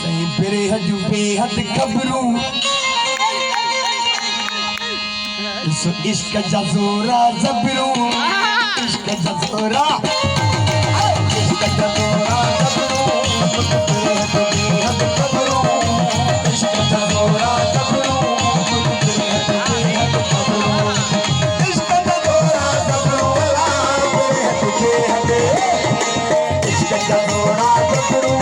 सही बेहद बेहद खबरू इश्क जज़ोरा जबरू इश्क जज़ोरा इश्क जज़ोरा जबरू बेहद बेहद खबरू इश्क जज़ोरा जबरू बेहद बेहद खबरू इश्क जज़ोरा जबरू बेहद बेहद इश्क जज़ोरा जबरू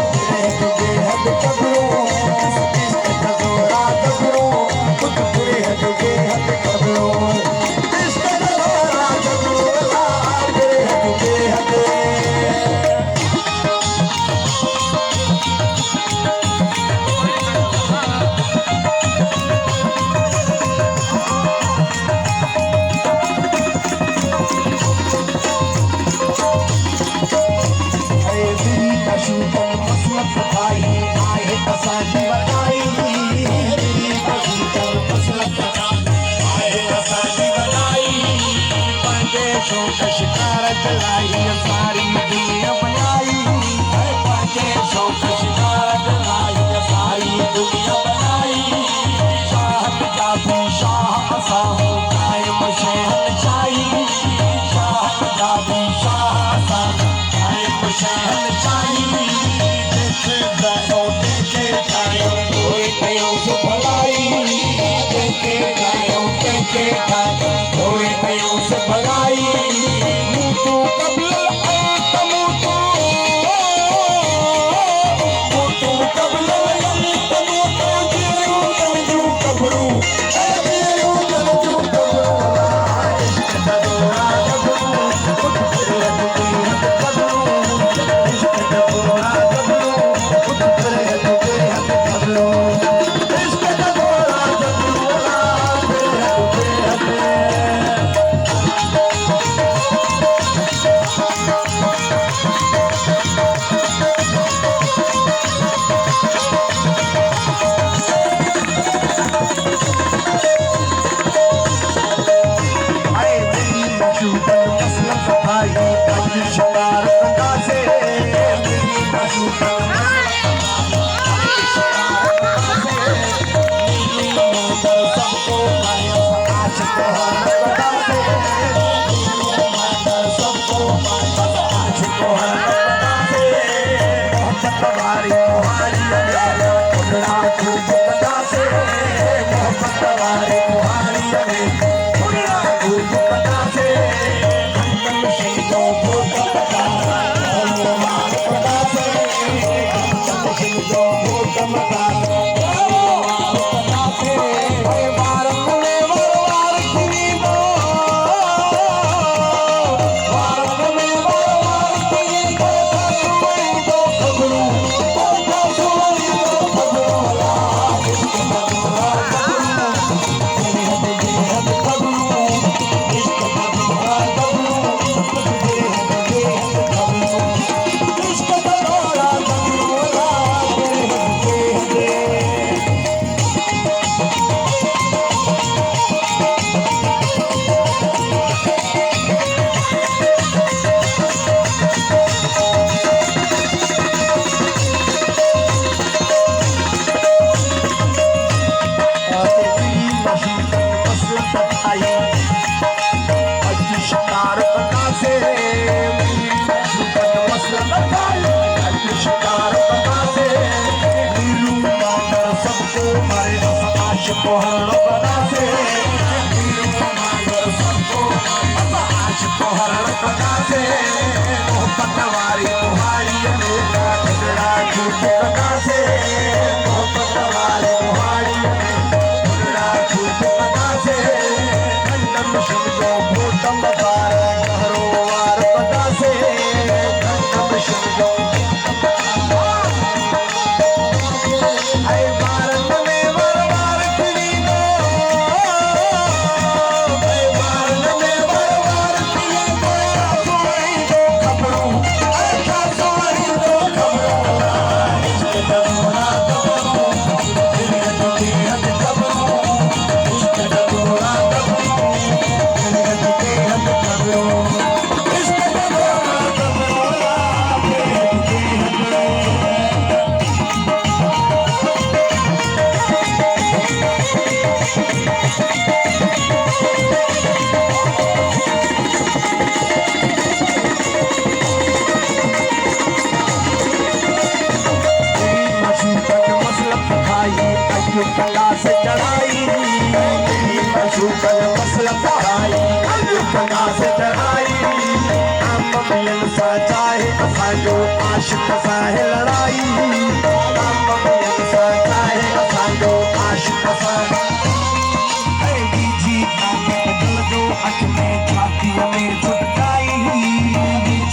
बेहद बेहद खबरू इश्क जज़ोरा जबरू बेहद बेहद खबरू इश्क जज़ोरा जबरू बेहद बेहद शिकार चलाई सारी दुनिया बनाई पांचे सौ का शिकार चलाई सारी दुनिया बनाई शाह जाबू शाह साहू कायम शहनशाही शाह जाबू शाह साहू कायम शहनशाही देखे गायों देखे गायों कोई कयों से भलाई देखे गायों देखे गायों कोई कयों से भलाई मुतु कबल मुतु कबल मुतु जीरू तंजू कबरू जीरू तंजू कबरू इश्क जज़ोरा जबरू बेहद बेहद खबरू इश्क जज़ोरा जबरू बेहद बेहद खबरू इश्क जज़ोरा जबरू बेहद बेहद लड़ाई मेरी मशूकन मसला पढ़ाई कदा से चढ़ाई हम मिलन सा चाहे असांजो आशिक सा है लड़ाई हम मिलन सा चाहे असांजो आशिक सा जी दिल जो अख में छाती में छुटकाई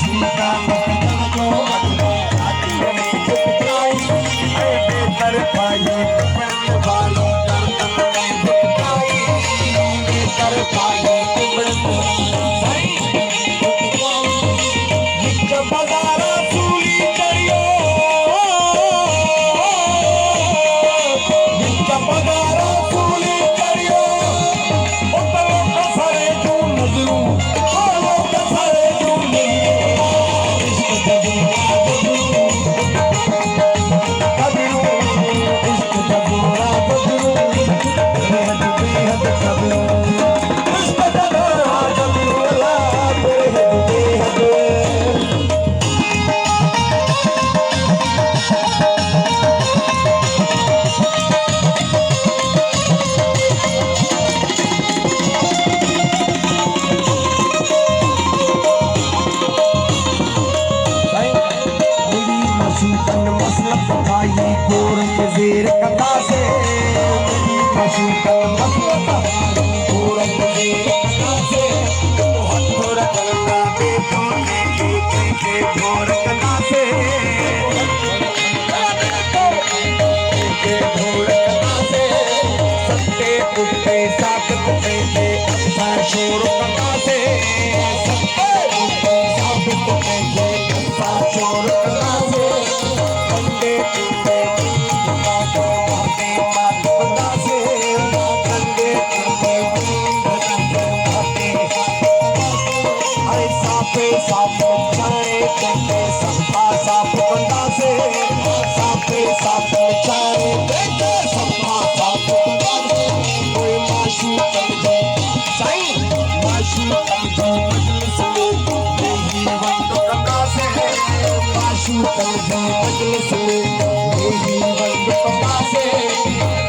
जी का दिल जो अख में छाती में छुटकाई बेहतर पाई पकड़ने वालों गर्दन में झुकाई बेहतर पाई शोर कदा से शोर कदा से कंडे टूटे कदा से कंडे टूटे साफे साफ चाहे कंडे सफा साफ कंदा से साफे साफ चाहे कंडे सफा साफ कंदा से कोई माशू कंदे मजलिस में यही वक्त पता से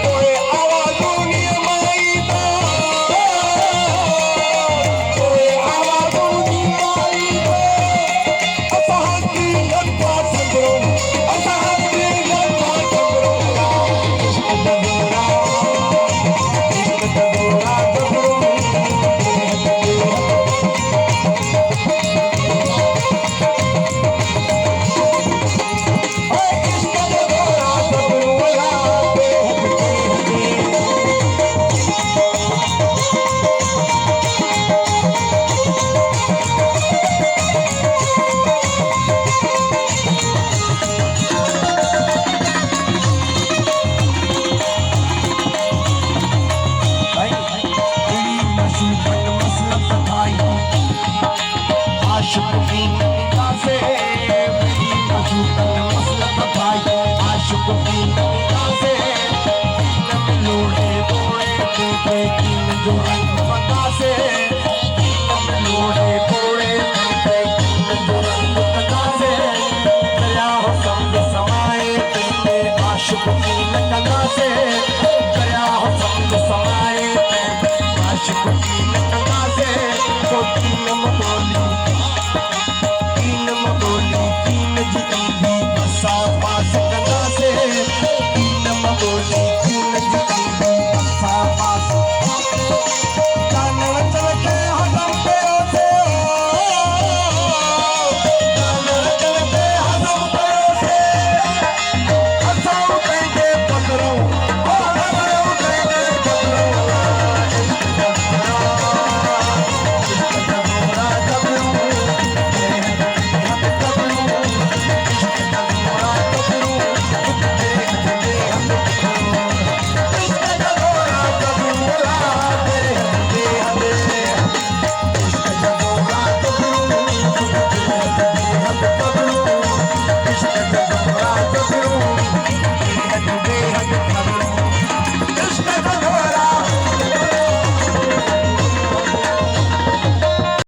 कोई आवाज़ों नियमाई दो कोई आवाज़ों नियमाई दो असहकी लंबा संगरो असहकी लंबा संगरो इश्क दबोरा दबोरा आशिक की से मेरी मशूकत मसलत भाई आशिक की